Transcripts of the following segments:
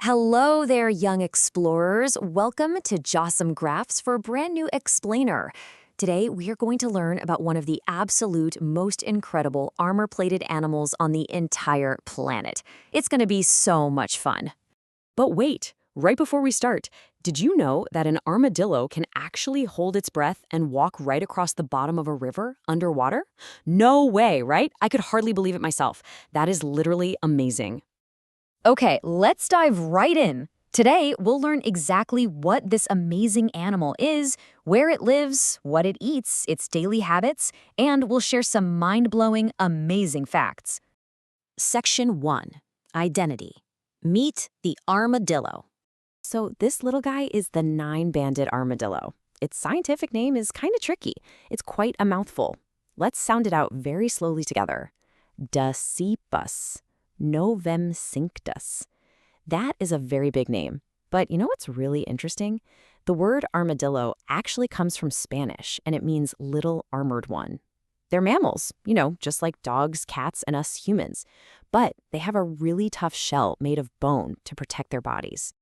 Hello there, young explorers. Welcome to Jasim Graphs for a brand new explainer. Today, we are going to learn about one of the absolute most incredible armor-plated animals on the entire planet. It's going to be so much fun. But wait, right before we start, did you know that an armadillo can actually hold its breath and walk right across the bottom of a river underwater? No way, right? I could hardly believe it myself. That is literally amazing. Okay, let's dive right in. Today, we'll learn exactly what this amazing animal is, where it lives, what it eats, its daily habits, and we'll share some mind-blowing, amazing facts. Section 1. Identity. Meet the armadillo. So this little guy is the nine-banded armadillo. Its scientific name is kind of tricky. It's quite a mouthful. Let's sound it out very slowly together. Dasypus novem cinctus. That is a very big name. But you know what's really interesting? The word armadillo actually comes from Spanish, and it means little armored one. They're mammals, just like dogs, cats, and us humans. But they have a really tough shell made of bone to protect their bodies.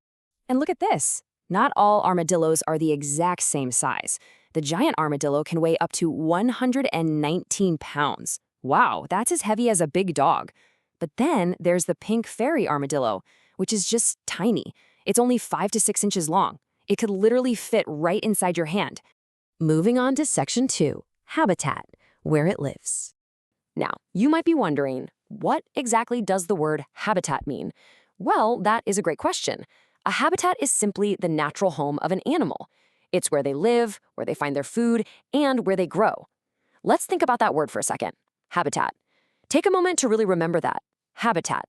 And look at this. Not all armadillos are the exact same size. The giant armadillo can weigh up to 119 pounds. Wow, that's as heavy as a big dog. But then there's the pink fairy armadillo, which is just tiny. It's only 5 to 6 inches long. It could literally fit right inside your hand. Moving on to Section 2, habitat, where it lives. Now, you might be wondering, what exactly does the word habitat mean? Well, that is a great question. A habitat is simply the natural home of an animal. It's where they live, where they find their food, and where they grow. Let's think about that word for a second. Habitat. Take a moment to really remember that. Habitat.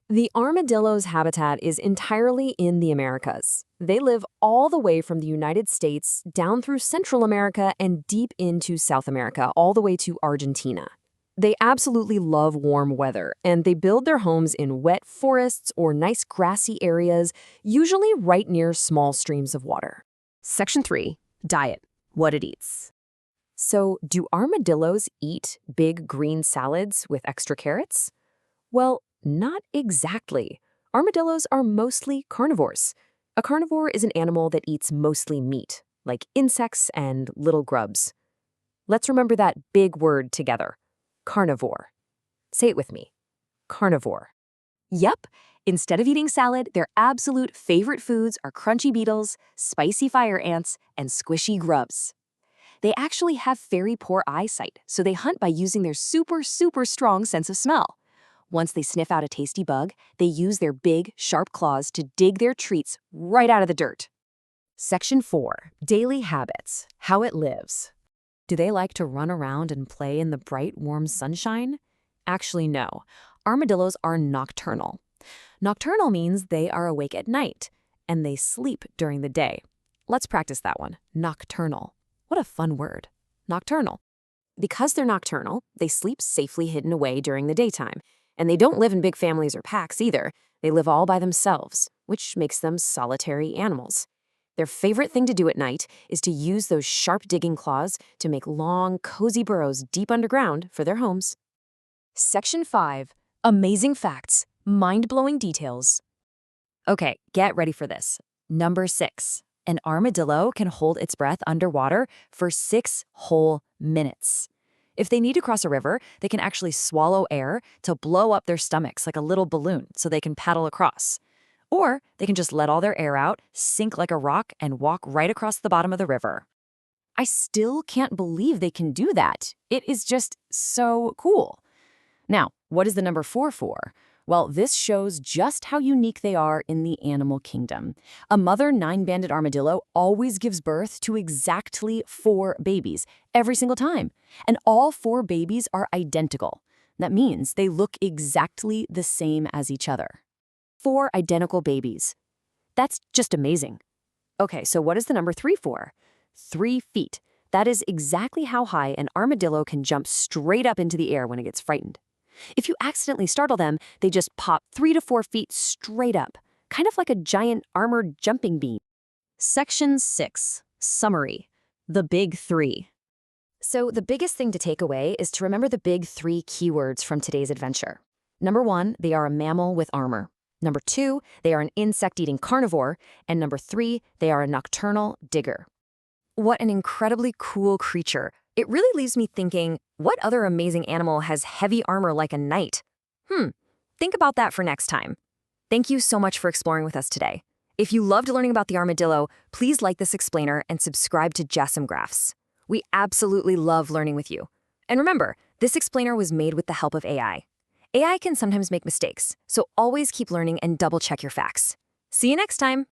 The armadillo's habitat is entirely in the Americas. They live all the way from the United States down through Central America and deep into South America, all the way to Argentina. They absolutely love warm weather, and they build their homes in wet forests or nice grassy areas, usually right near small streams of water. Section 3, diet, what it eats. So, do armadillos eat big green salads with extra carrots? Well, not exactly. Armadillos are mostly carnivores. A carnivore is an animal that eats mostly meat, like insects and little grubs. Let's remember that big word together. Carnivore. Say it with me. Carnivore. Yep, instead of eating salad, their absolute favorite foods are crunchy beetles, spicy fire ants, and squishy grubs. They actually have very poor eyesight, so they hunt by using their super strong sense of smell. Once they sniff out a tasty bug, they use their big, sharp claws to dig their treats right out of the dirt. Section 4, daily habits, how it lives. Do they like to run around and play in the bright, warm sunshine? Actually, no. Armadillos are nocturnal. Nocturnal means they are awake at night, and they sleep during the day. Let's practice that one, nocturnal. What a fun word, nocturnal. Because they're nocturnal, they sleep safely hidden away during the daytime. And they don't live in big families or packs either. They live all by themselves, which makes them solitary animals. Their favorite thing to do at night is to use those sharp digging claws to make long, cozy burrows deep underground for their homes. Section 5, amazing facts, mind-blowing details. Okay, get ready for this. Number 6, an armadillo can hold its breath underwater for 6 whole minutes. If they need to cross a river, they can actually swallow air to blow up their stomachs like a little balloon so they can paddle across. Or they can just let all their air out, sink like a rock, and walk right across the bottom of the river. I still can't believe they can do that. It is just so cool. Now, what is the number 4 for? Well, this shows just how unique they are in the animal kingdom. A mother nine-banded armadillo always gives birth to exactly 4 babies every single time. And all 4 babies are identical. That means they look exactly the same as each other. 4 identical babies. That's just amazing. Okay, so what is the number 3 for? 3 feet. That is exactly how high an armadillo can jump straight up into the air when it gets frightened. If you accidentally startle them, they just pop 3 to 4 feet straight up, kind of like a giant armored jumping bean. Section 6, summary, the big 3. So the biggest thing to take away is to remember the big 3 keywords from today's adventure. Number 1, they are a mammal with armor. Number 2, they are an insect-eating carnivore. And number 3, they are a nocturnal digger. What an incredibly cool creature. It really leaves me thinking, what other amazing animal has heavy armor like a knight? Think about that for next time. Thank you so much for exploring with us today. If you loved learning about the armadillo, please like this explainer and subscribe to Jasim Graphs. We absolutely love learning with you. And remember, this explainer was made with the help of AI. AI can sometimes make mistakes, so always keep learning and double-check your facts. See you next time!